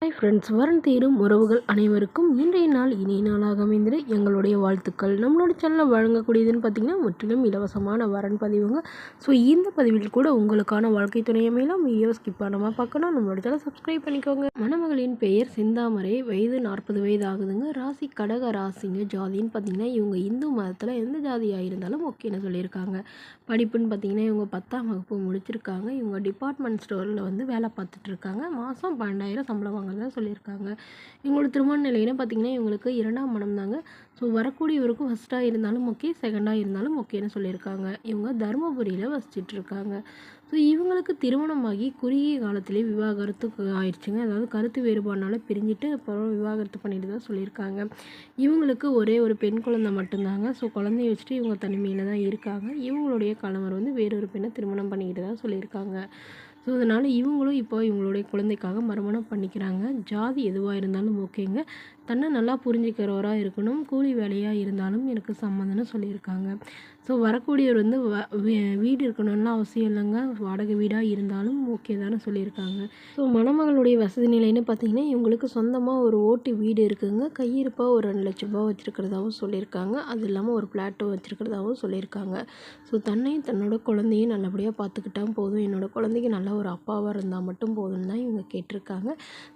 Hi friends, வரன் தேடும் உறவுகள் அனைவருக்கும் இன்றைய நாள் இனிய நாளாக அமைந்திட எங்களுடைய வாழ்த்துக்கள். நம்மளோட சேனலில் வழங்கக்கூடியதுன்னு பார்த்திங்கன்னா முற்றிலும் இலவசமான வரன் பதிவுங்க. ஸோ இந்த பதிவில் கூட உங்களுக்கான வாழ்க்கை துணை அமையலாம். வீடியோ ஸ்கிப் பண்ணாமல் பார்க்கணும். நம்மளோட சேனல் சப்ஸ்கிரைப் பண்ணிக்கோங்க. மணமகளின் பெயர் செந்தாமரை, வயது 40 வயது ஆகுதுங்க. ராசி கடக ராசிங்க. ஜாதின்னு பார்த்திங்கன்னா இவங்க இந்து மதத்தில் எந்த ஜாதியாக இருந்தாலும் ஓகேன்னு சொல்லியிருக்காங்க. படிப்புன்னு பார்த்திங்கன்னா இவங்க 10ஆம் வகுப்பு முடிச்சிருக்காங்க. இவங்க டிபார்ட்மெண்ட் ஸ்டோரில் வேலை பார்த்துட்ருக்காங்க. மாதம் 12,000 சம்பளம் தான் சொல்லியிருக்காங்க. இவங்களோட திருமண நிலையில பார்த்திங்கன்னா இவங்களுக்கு 2ஆம் மனம் தாங்க. ஸோ வரக்கூடியவருக்கும் ஃபஸ்ட்டாக இருந்தாலும் ஓகே, செகண்டாக இருந்தாலும் ஓகேன்னு சொல்லியிருக்காங்க. இவங்க தருமபுரியில் வசிச்சிட்ருக்காங்க. ஸோ இவங்களுக்கு திருமணமாகி குறுகிய காலத்திலே விவாகரத்து ஆயிடுச்சுங்க. அதாவது கருத்து வேறுபாடுனால பிரிஞ்சுட்டு அப்புறம் விவாகரத்து பண்ணிட்டு தான் சொல்லியிருக்காங்க. இவங்களுக்கு ஒரே ஒரு பெண் குழந்தை மட்டும்தாங்க. ஸோ குழந்தைய வச்சுட்டு இவங்க தனிமையில் தான் இருக்காங்க. இவங்களுடைய கணவர் வேறொரு பெண்ணை திருமணம் பண்ணிக்கிட்டு தான் சொல்லியிருக்காங்க. ஸோ அதனால் இவங்களும் இப்போ இவங்களுடைய குழந்தைக்காக மறுமணம் பண்ணிக்கிறாங்க. ஜாதி எதுவாக இருந்தாலும் ஓகேங்க. தன்னை நல்லா புரிஞ்சுக்கிறவராக இருக்கணும். கூலி வேலையாக இருந்தாலும் எனக்கு சம்மந்தம்னு சொல்லியிருக்காங்க. ஸோ வரக்கூடியவர் வீடு இருக்கணும்லாம் அவசியம் இல்லைங்க. வாடகை வீடாக இருந்தாலும் ஓகே தானே சொல்லியிருக்காங்க. ஸோ மணமகளுடைய வசதி நிலைன்னு பார்த்திங்கன்னா இவங்களுக்கு சொந்தமாக ஒரு ஓட்டு வீடு இருக்குதுங்க. கையிருப்பாக ஒரு 2 லட்ச ரூபா வச்சுருக்கிறதாகவும் சொல்லியிருக்காங்க. அது இல்லாமல் ஒரு ஃப்ளாட்டும் வச்சுருக்கிறதாகவும் சொல்லியிருக்காங்க. ஸோ தன்னையும் தன்னோட குழந்தையும் நல்லபடியாக பார்த்துக்கிட்டால் போதும், என்னோடய குழந்தைக்கு நல்ல ஒரு அப்பாவாக இருந்தால் மட்டும் போதும்னு தான் இவங்க கேட்டிருக்காங்க.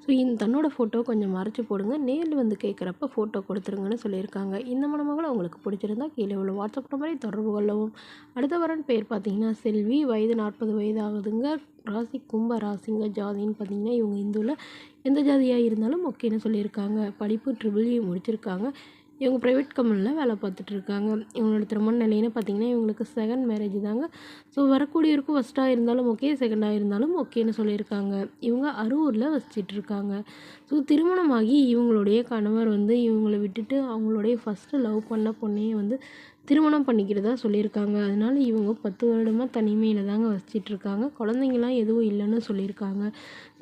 ஸோ தன்னோட ஃபோட்டோ கொஞ்சம் மறைச்சி போடுங்க, நேரில் கேட்குறப்ப ஃபோட்டோ கொடுத்துருங்கன்னு சொல்லியிருக்காங்க. இந்த மணமகளை உங்களுக்கு பிடிச்சிருந்தா கீழே உள்ள வாட்ஸ்அப் நம்பரை தொடர்பு கொள்ளவும். அடுத்த வரன் பேர் பார்த்திங்கன்னா செல்வி, வயது 40 வயது ஆகுதுங்க. ராசி கும்ப ராசிங்க. ஜாதின்னு பார்த்திங்கன்னா இவங்க இந்துவில் எந்த ஜாதியாக இருந்தாலும் ஓகேன்னு சொல்லியிருக்காங்க. படிப்பு EEE முடிச்சிருக்காங்க. இவங்க ப்ரைவேட் கம்பெனியில் வேலை பார்த்துட்ருக்காங்க. இவங்களோட திருமண நிலைன்னு பார்த்திங்கன்னா இவங்களுக்கு செகண்ட் மேரேஜ் தாங்க. ஸோ வரக்கூடியவருக்கும் ஃபஸ்ட்டாக இருந்தாலும் ஓகே, செகண்டாக இருந்தாலும் ஓகேன்னு சொல்லியிருக்காங்க. இவங்க அரூரில் வசிச்சிட்ருக்காங்க. ஸோ திருமணமாகி இவங்களுடைய கணவர் இவங்களை விட்டுட்டு அவங்களுடைய ஃபஸ்ட்டு லவ் பண்ண பொண்ணையே திருமணம் பண்ணிக்கிறதா சொல்லியிருக்காங்க. அதனால் இவங்க 10 வருடமாக தனிமையில் தாங்க வசிச்சிட்ருக்காங்க. குழந்தைங்களாம் எதுவும் இல்லைன்னு சொல்லியிருக்காங்க.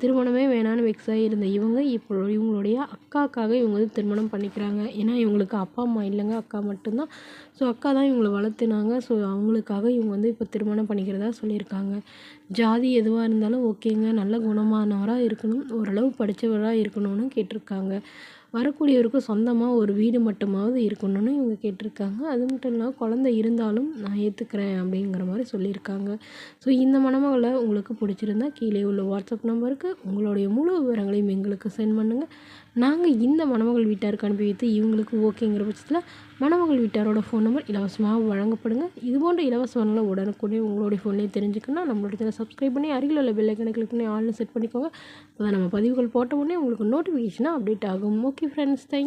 திருமணமே வேணான்னு வெக்ஸாகி இருந்த இவங்க இப்போ இவங்களுடைய அக்காக்காக இவங்க திருமணம் பண்ணிக்கிறாங்க. ஏன்னா இவங்களுக்கு அப்பா அம்மா இல்லைங்க, அக்கா மட்டும்தான். ஸோ அக்கா தான் இவங்களை வளர்த்துனாங்க. ஸோ அவங்களுக்காக இவங்க இப்போ திருமணம் பண்ணிக்கிறதா சொல்லியிருக்காங்க. ஜாதி எதுவாக இருந்தாலும் ஓகேங்க. நல்ல குணமானவராக இருக்கணும், ஓரளவு படித்தவராக இருக்கணும்னு கேட்டிருக்காங்க. வரக்கூடியவருக்கு சொந்தமாக ஒரு வீடு மட்டுமாவது இருக்கணும்னு இவங்க கேட்டிருக்காங்க. அது மட்டும் இல்லாமல் குழந்தை இருந்தாலும் நான் ஏற்றுக்கிறேன் அப்படிங்கிற மாதிரி சொல்லியிருக்காங்க. ஸோ இந்த மணமகளை உங்களுக்கு பிடிச்சிருந்தா கீழே உள்ள வாட்ஸ்அப் நம்பருக்கு உங்களுடைய முழு விவரங்களையும் எங்களுக்கு சென்ட் பண்ணுங்கள். நாங்கள் இந்த மணமகள் வீட்டாருக்கு அனுப்பி வைத்து இவங்களுக்கு ஓகேங்கிற பட்சத்தில் மணமகள் வீட்டாரோட ஃபோன் நம்பர் இலவசமாக வழங்கப்படுங்க. இதுபோன்ற இலவச வரங்களை உடனுக்குடனே உங்களுடைய ஃபோன்லேயே தெரிஞ்சுக்கணும்னா நம்மளோட சேனல் சப்ஸ்கிரைப் பண்ணி அருகில் உள்ள பெல் ஐக்கனை கிளிக் பண்ணி ஆல்னு செட் பண்ணிக்கோங்க. அதான் நம்ம பதிவுகள் போட்ட உடனே உங்களுக்கு நோட்டிஃபிகேஷனாக அப்டேட் ஆகும். Okay friends, thank you.